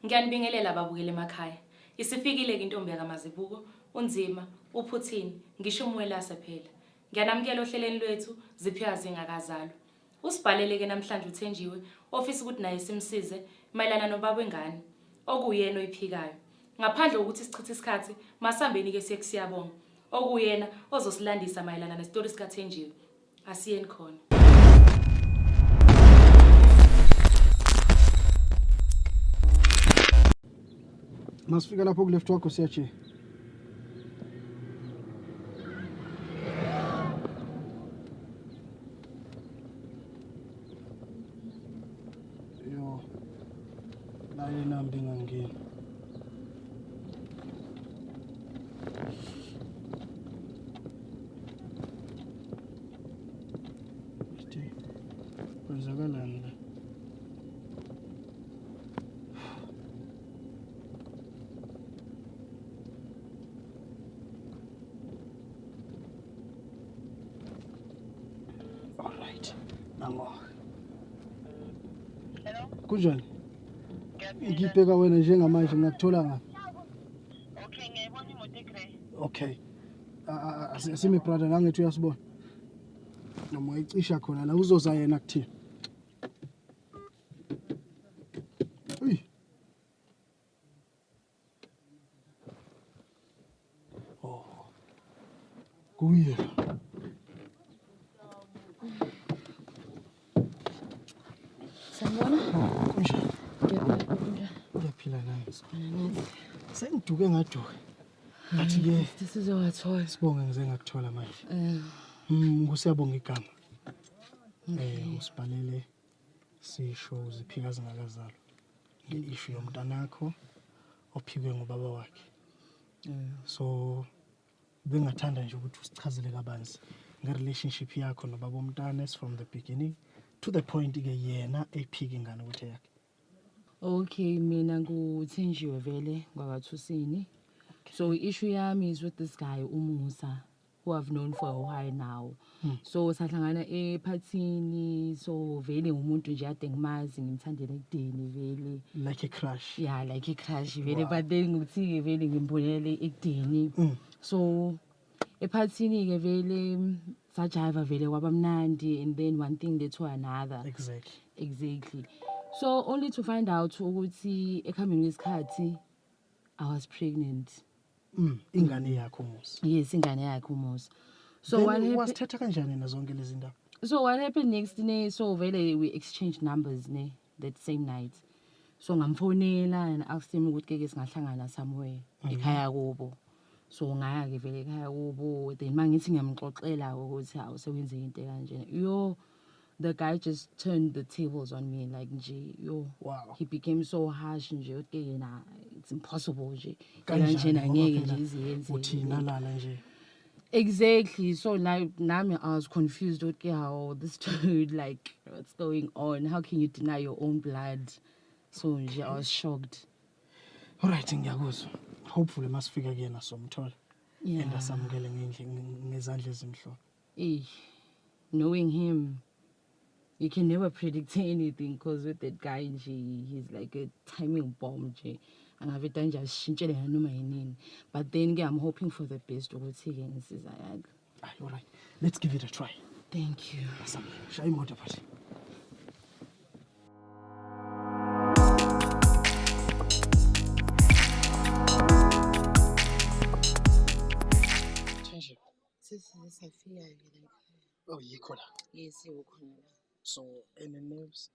Ngiyanibingelela ababukeli emakhaya. Isifikile ke intombi yakaMazibuko, uNzima, uPhuthini, ngisho uMwelase phela. Ngiyanamukela ohlelweni lwethu Ziphiwa zingakazalwa. Usibhalele ke namhlanje uThenjiwe ofisa ukuthi naye simsize mayelana nobaba wengane okuyena oyiphikayo. Ngaphandle kokuthi sichithe isikhathi masambeni ke siyabonga. Okuyena ozosilandisa mayelana nestori sikaThenjiwe. Asiyeni khona. Masifika lapho kuleft wakho siyaje. Yo. Naye nambi ngangeni. Ithi. Kwenzakalani la? Alright. Nango. Hello? Kunjani? Ngibheka wena njengamanje ngakuthola ngapha. Okay, ngiyayibona imoto egrey. Okay. Asime brother ngangithi uyasibona. Noma uyicisha khona la uzoza yena kuthini? Uy. Oh. Kuye. Sanibona? Kunjani? Ngiyaphila nami. nathi. Sengiduke ngaduka. Athi ke Sizowathola. sibonge ngize ngakuthola manje. Kusiyabonga igama. Usibhalele sisho Ziphiwa zingakazalwa. Ngeissue yomntanakho ophikwe ngubaba wakhe. So bengathanda nje ukuthi usichazele kabanzi ngerelationship yakho nobaba womntana from the beginning to the point ke yena ephika ingane ukuthi yakhe. Okay, mina nguThenjiwe vele ngwakaThusini. So issue yami is with this guy uMusa who I've known for a while now. So sahlangana ephathini, so vele umuntu nje ade ngimazi ngimthandela ekudeni vele. Like a crush. Yeah, like a crush vele, but then nguthi vele ngimbonele ekudeni. So ephathini ke vele sajiva vele kwabamnandi, and then one thing led to another. Exactly. So only to find out ukuthi ekuhambeni kwesikhathi I was pregnant. Ingane yakho Musa. Yes, ingane yakho Musa. So what happened? Wasithatha kanjani na zonke lezi ndaba? So what happened next day? So vele we exchanged numbers that same night. So ngamfonela and asked him ukuthi ke singahlangana somewhere ekhaya kubo. So ngaya ke vele ekhaya kubo, then mangithi ngiyamxoxela ukuthi awusewenze into kanje. Yo, the guy just turned the tables on me like nje. Yo, wow. He became so harsh nje ukuthi yena it's impossible nje. Kanje ngeke nje iziyenze. Uthina lala nje. Exactly. So now I was confused with how this dude, like, what's going on? How can you deny your own blood? So I was shocked. All right, ngiyakuzwa. Hopefully masifika kuyena somthola. Yeah. And asamukele ngezandla ezimhlophe. Knowing him, you can never predict anything because with that guy, he's like a timing bomb. And I've done just but then I'm hoping for the best. All right, let's give it a try. Thank you. Shai motor party. Oh, you call her? Yes, you call. So, any nerves?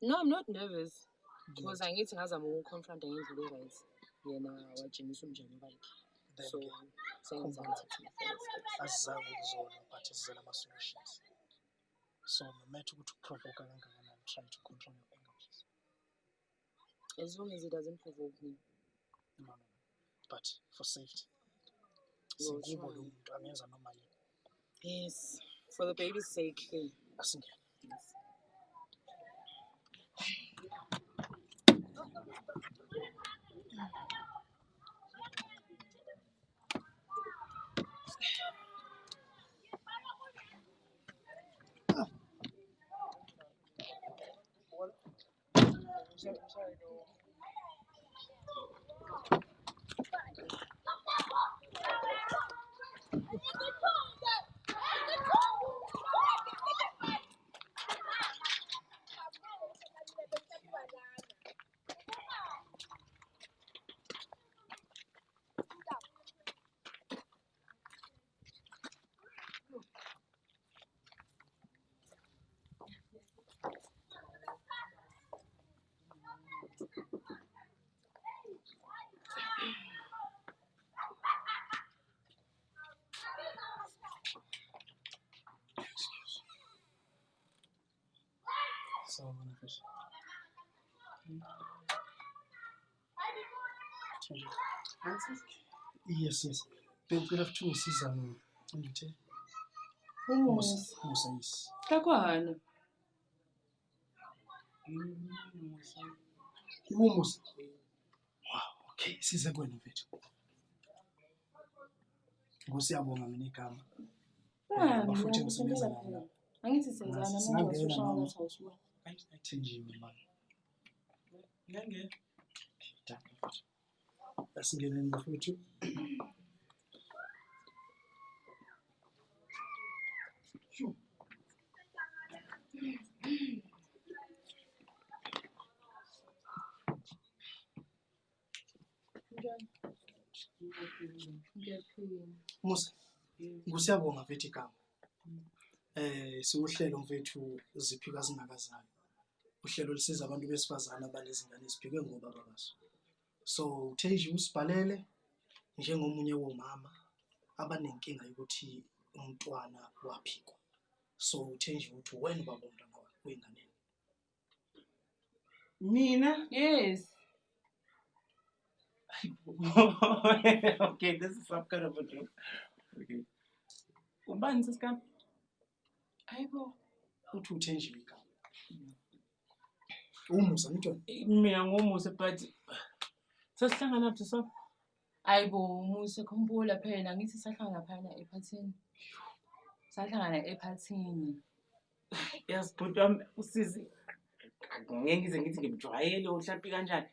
No, I'm not nervous. Because I need to have more confront the guys. Yeah, now watching some general. So, saying solutions. So, no matter what to provoke and try to control your anger, please. As long as it doesn't provoke me. No. But for safety. Yes, for the baby's sake. Yes. Sawubona mfethu. Yes. Bengicela futhi ungisiza ngithe. Musa yes. Kakwana. Umusa. Wow, okay, size kwena mfethu. Ngosiyabonga mina igama. Bafuthi ngisebenza nabo. Angithi senzana manje wasushaya ngathi awusuka. Ayithenjiwe manje. Ngeke. Asingeneni bafethu. Musa, ngusiyabonga mfethu igama. Siuhlelo mfethu ziphika zingakazayo. Uhlelo lisiza abantu besifazana abanezingane eziphike ngobaba baso. So Thenji usibhalele njengomunye womama abanenkinga yokuthi umntwana waphikwa. So Thenji uthi wena baba umntwana wakhe wengane. Mina? Yes. Okay, this is some kind of a joke. Okay. Ubani sisikami? Ayibo. Uthi uThenji igama. Umusa ngitho. Mina ngomusa but sasihlangana lapho so. Ayibo Musa khumbula phela ngithi sahlangana phana ephathini. Sahlangana ephathini. Yes, but usizi ngeke ngize ngithi ngimjwayele uhlaphi kanjani.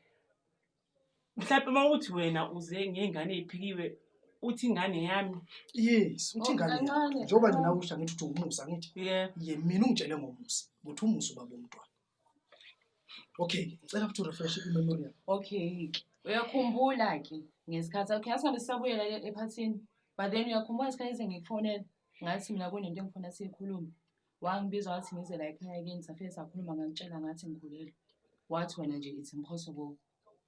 Mhlawumbe mawuthi wena uze ngengane ephikiwe uthi ingane yami. Yes, uthi ingane. Njoba mina usha ngithi uthi umusa ngithi. Yeah. Ye mina ungitshele ngomusa. Ukuthi umusa ubaba umntwana. Okay, ngicela futhi refresh i-memory yakho. Okay. Uyakhumbula ke ngesikhathi okay asingabe sisabuyela ephathini but then uyakhumbula isikhathi ngikufonela ngathi mina kunento engifuna sikhulume. Wangibiza wathi ngize la ekhaya again safike sakhuluma ngangitshela ngathi ngikhulelwe. Wathi wena nje it's impossible.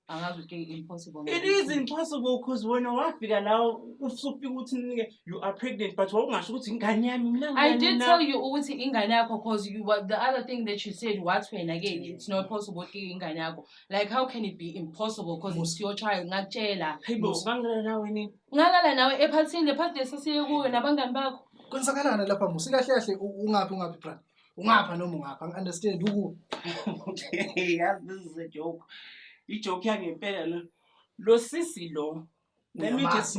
Angazi ukuthi impossible. It is impossible because when wafika la ufika ukuthi you are pregnant but wawungasho ukuthi ingane yami mina ngani. I did tell you ukuthi ingane yakho because you were the other thing that you said what when again it's not possible ukuthi ingane yakho. Like how can it be impossible because it's your child ngakutshela. Hayibo ngangala nawe ni. Ngalala nawe ephathini lephathi lesasiye kuyo nabangani bakho. Kwenzakalana lapha Musa kahle ungaphi brother. Ungapha noma ungapha ngi-understand uku. Yes, this is a joke. I-joke yangempela lo sisi lo. Let me just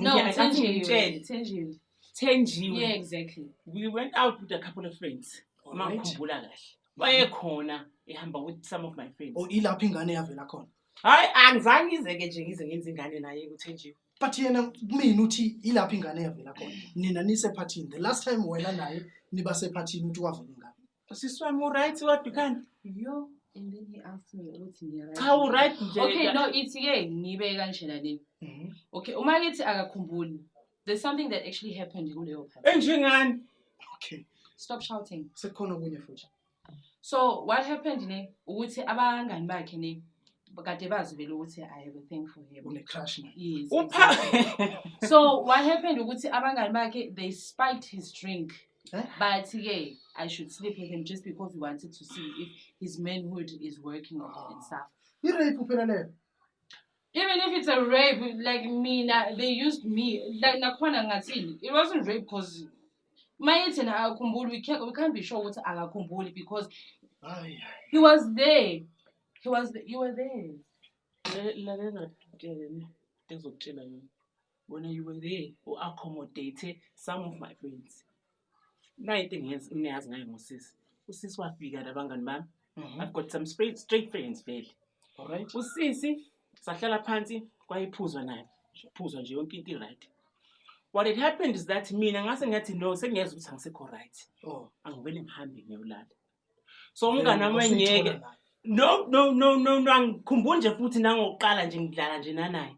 Thenjiwe. Yeah, exactly. We went out with a couple of friends. Makhumbula kahle. Wayekhona ehamba with some of my friends. Oh ilapha ingane yavela khona. Hayi angizange izeke nje ngize ngenza ingane naye kuThenjiwe. But yena mina uthi ilapha ingane yavela khona. Nina nise phathini. The last time wena naye niba sephathini uthi wavela ingane. Siswami right what you can. Yo. And then he asked me ukuthi ngiya How right nje. Okay, no, it's ke nibe kanjena le. Okay, uma ngithi akakhumbuli. There's something that actually happened kuleyo part. Enjengani? Okay. Stop shouting. Sekukhona okunye futhi. So, what happened ne ukuthi abangani bakhe ne kade bazi vele ukuthi I have a thing for him. Une crush na. Yes. Upha. So, what happened ukuthi abangani bakhe they spiked his drink. But yeah, I should sleep with him just because we wanted to see if his manhood is working and stuff. Irape phela leyo. Even if it's a rape, like me, they used me. Like nakhona ngathini. It wasn't rape because mayithi na akakhumbuli. We can't be sure ukuthi akakhumbuli because he was there. You were there. Lalela ngizokutshela yona. When you were there, you accommodated some of my friends. Niyazi ngayo ngosisi. Usisi wafika labangani bami. I've got some straight friends vele. Alright. Usisi sahlala phansi kwayiphuzwa naye. Phuzwa nje yonke into right. What had happened is that mina ngase ngathi no sengiyeza ukuthi angisekho right. Oh, angivele ngihambe ngiyolala. So umngane wami ngeke. No, angikhumbuli nje futhi nangokuqala nje ngidlala nje nanaye.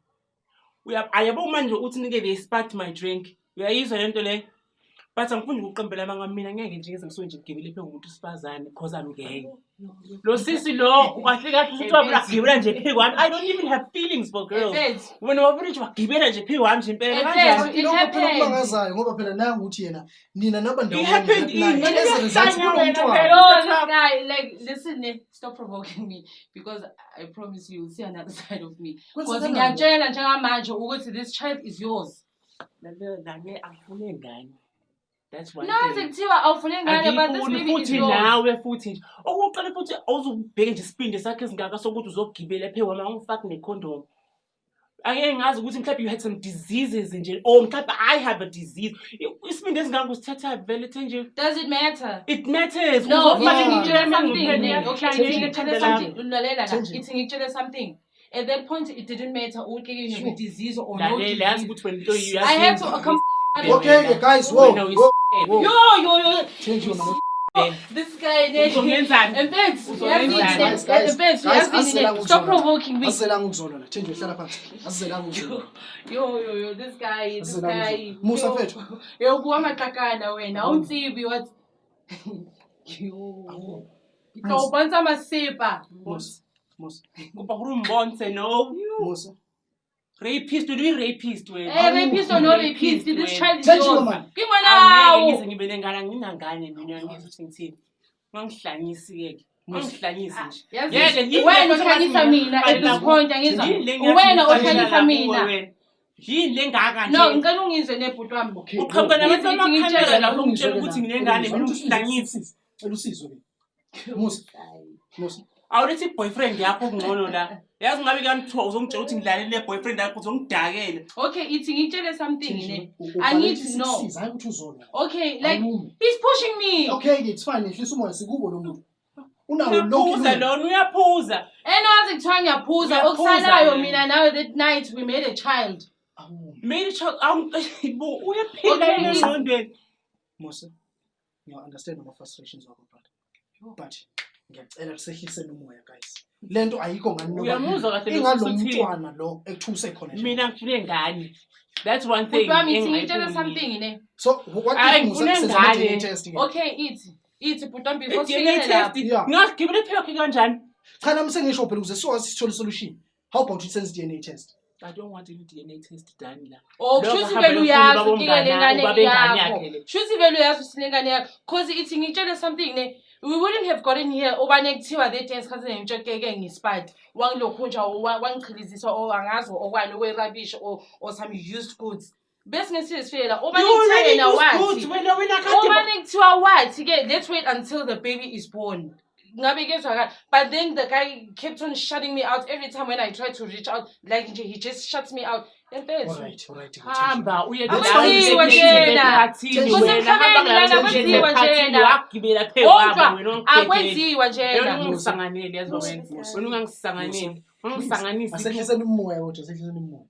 Ayabo manje uthi nike they sparked my drink. Uyayizwa lento le? But angifuni ukuqembela mina ngeke nje ngize nje ngigibele phe ngumuntu sifazane because I'm gay. Lo sisi lo kahle kahle uthi wabula gibela nje phe kwami. I don't even have feelings for girls. Wena wabula nje wagibela nje phe kwami nje impela kanjani? Lokho phela kubangazayo ngoba phela nangu uthi yena nina nabandawonye. It happened in this guy, like, listen, stop provoking me because I promise you'll see another side of me. Because ngiyatshela njengamanje ukuthi this child is yours. Nami angifune ngane. That's one Nazi thing. kuthiwa awufune ngane but this baby is futhi yours. nawe futhi nje. Okuqala futhi awuzubheke nje isipinde sakhe esingaka sokuthi uzogibela phe wama ungifaki necondom. Angeke ngazi ukuthi mhlawumbe you had some diseases nje or mhlawumbe I have a disease. Isipinde esingaka kusithatha vele nje. Does it matter? It matters. No, It's ngitshele something. At that point it didn't matter ukuthi with disease or no disease. I had to accompany. Okay, guys, whoa. Yo. Change your mind. This guy, and Guys, stop provoking me. Asizelanga ukuzolana. Change hlala phansi. Asizelanga ukuzolana. Yo, this guy. Musa fethu. Yo, kuwamaxakana wena. Awuntsibi what? Yo. Ngizobonza masipa. Musa. Kuba umbonse no. Musa. Rapist, do you rapist wena? Rapist or no rapist, this child is Change your yours. mind. Ngibona ngize ngibe nengane nginangane mina ngizothi ngithini. Mangihlanyisi yeke. Mangihlanyisi nje. Yeke wena ukhanyisa mina at this point angizwa. Wena ukhanyisa mina. Yini lengaka nje? No, ngicela ungizwe nebhuti wami. Uqhamuka nabantu amakhamera lapho ngitshela ukuthi nginengane mina ungihlanyisi. Elusizwe ke. Musa. Awulethi boyfriend yakho kungcono la. Yazi ngabe kanithiwa uzongitshela ukuthi ngidlalele le boyfriend yakho uzongidakela. Okay, ithi ngitshele something ne. I need to know. Hayi ukuthi uzona. Okay, like he's pushing me. Okay, it's fine. Ehlisa umoya sikubo lo muntu. Unawo Uyaphuza lokho. lona uyaphuza. Enwazi kuthiwa ngiyaphuza okusalayo mina nawe that night we made a child. Made a child uyaphila engqondweni. Musa, you understand my frustrations wakho brother. But ngiyacela kusehliseni umoya guys. Lento ayikho ngani noba. Uyamuzwa kahle ingalomntwana lo ekuthuse khona nje. Mina ngifune ngane. That's one thing. Kwami ngitshela something ne. So what if Musa says DNA test again? Okay, ithi but before DNA test. Ngigibele phela kanjani? Cha nami sengisho phela ukuze sikwazi sithole solution. How about we sense DNA test? I don't want any DNA test done la. Oh, shuthi vele uyazi ngingane yakho. Shuthi vele uyazi usinengane yakho because ithi ngitshela something ne. We wouldn't have gotten here obane kuthiwa that dance cousin ngitshekeke ngispide wangilokhu nje wangichiliziswa owangazo okwani okwerubbish or some used goods bese ngesifela obane kuthiwa yena wathi obane kuthiwa wathi ke let's wait until the baby is born ngabe kezwa but then the guy kept on shutting me out every time when I tried to reach out like he just shuts me out. All right. Hamba uye akwenziwa njena ungisanganele yazo wena ungangisanganele ungisanganisi asehliseni umoya kodwa asehliseni umoya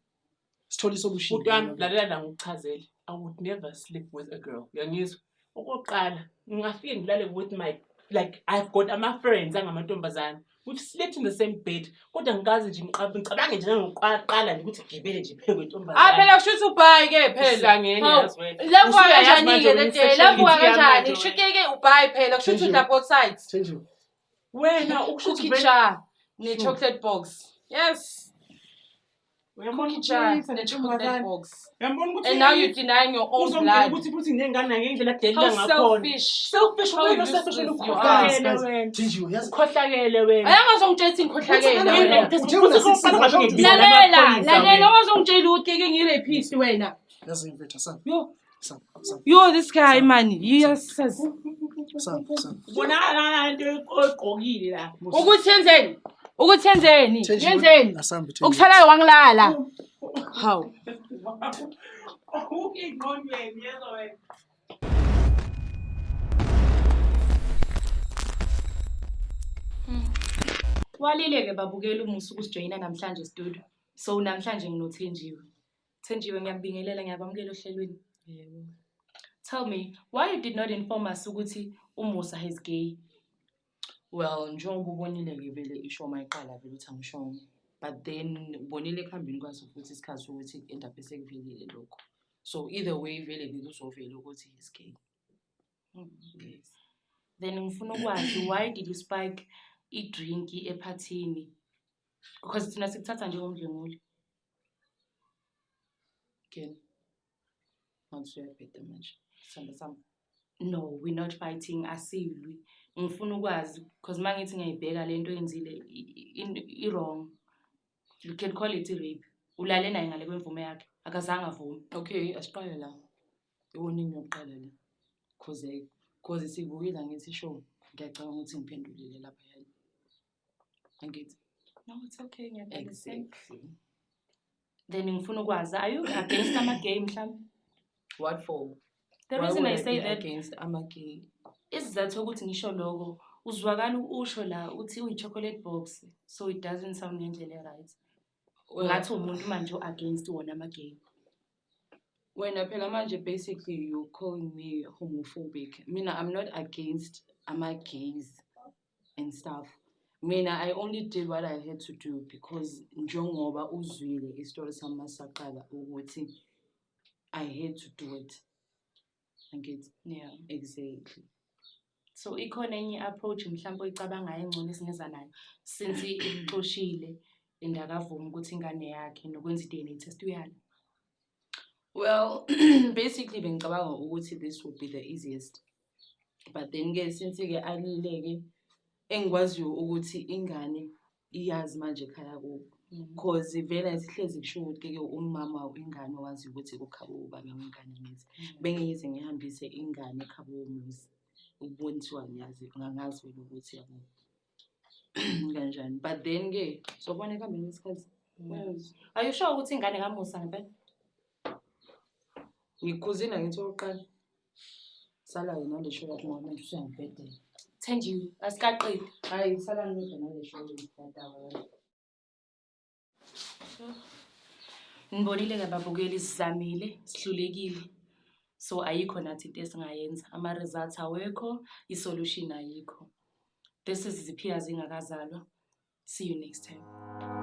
sithole solution utami lalela la ngikuchazela I would never sleep with a girl uyangizwa okoqala ngingafike ngilale with my like I've got ama friends angamantombazana we've slept in the same bed kodwa ngikazi nje ngicabange nje ngoqala nje ukuthi gibele nje pheke kwentombazana phela kushuthi ubhayi ke phela hlangene yazi wena lapho kanjani ke le lapho kanjani kushuthi ubhayi phela kushuthi the both sides change wena ukushuthi ne chocolate box yes cookie jar ne chocolate box and now you're denying your own blood ukuthi futhi nengane ngendlela delila ngakhona selfish wena selfish ukhohlakele change yazi ukhohlakele wena ayangazongitshela ngikhohlakele wena lalela ongazongitshela ukuthi ke ngirepist wena yazi mfethu sam yo this guy man yes sam bona into eqogqokile la ukuthi yenzeni ukuthalayo wangilala how ingqondweni yezo wena Walileke babukela umusa ukusijoyina namhlanje studio. So namhlanje nginoThenjiwe. Thenjiwe ngiyakubingelela ngiyabamukela ohlelweni. Yebo. Tell me, why you did not inform us ukuthi umusa is gay? well njengoba ubonile ke vele isho mayiqala vele uthi angishongo but then ubonile ekhambini kwaso futhi isikhathi ukuthi end up esekuvelile lokho So either way vele ngizovela ukuthi he's gay. Yes. Then ngifuna ukwazi why did you spike i-drink ephathini? Because thina sikuthatha njengomdlenguli. Ken. Ngizobheda manje. Samba samba. No, we're not fighting asilwi. Ngifuna ukwazi because mangithi ngiyibheka lento yenzile i-wrong. You can call it rape. Ulale naye ngale kwemvume yakhe. Akazange avume. Okay, asiqale la. Iwoningi yokuqala la. Cause sivukile ngithi show. Ngiyacabanga ukuthi ngiphendulile lapha yani. Angithi. No, it's okay. Exactly. Then ngifuna ukwazi, are you against ama-gay mhlawumbe? What for? The reason I say that against ama-gay. isizathu ukuthi ngisho lokho uzwakala usho la uthi uyi-chocolate box, so it doesn't sound ngendlela right. Ngathi umuntu manje against wona ama-gay. Wena phela manje basically you're calling me homophobic. Mina I'm not against ama-gays and stuff. Mina I only did what I had to do because njengoba uzwile isitori sami masaqala ukuthi I had to do it. Angithi? Yeah. Exactly. So ikhona enye approach mhlawumbe oyicabangayo engcono esingeza nayo since ixoshile indakavuma ukuthi ingane yakhe nokwenza i-DNA test uyala. Well, basically bengicabanga ukuthi this would be the easiest. But then ke since ke alileke engikwaziyo ukuthi ingane iyazi manje ekhaya kubo. Cause vele sihlezi kusho ukuthi ke umama ingane wazi ukuthi ukhabo uba ngengane ngithi. Bengiyize ngihambise ingane ekhabo umuzi. Ubonisiwa ngiyazi ngangazi vele ukuthi yabo. Kanjani. But then ke sobona kambe ngesikhathi. Are you sure ukuthi ingane kamusa ngempela? Ngikhuzina ngithi oqala. Sala yena le show yakhe ngoba manje usuyangibhedela. Thank you. Asikaqedi. Hayi sala ngithi nale show yetata. Ngibonile ke babukeli sizamile, sihlulekile. So ayikho nathi into esingayenza. Ama results awekho, i-solution ayikho. This is Ziphiya Zingakazalwa. See you next time.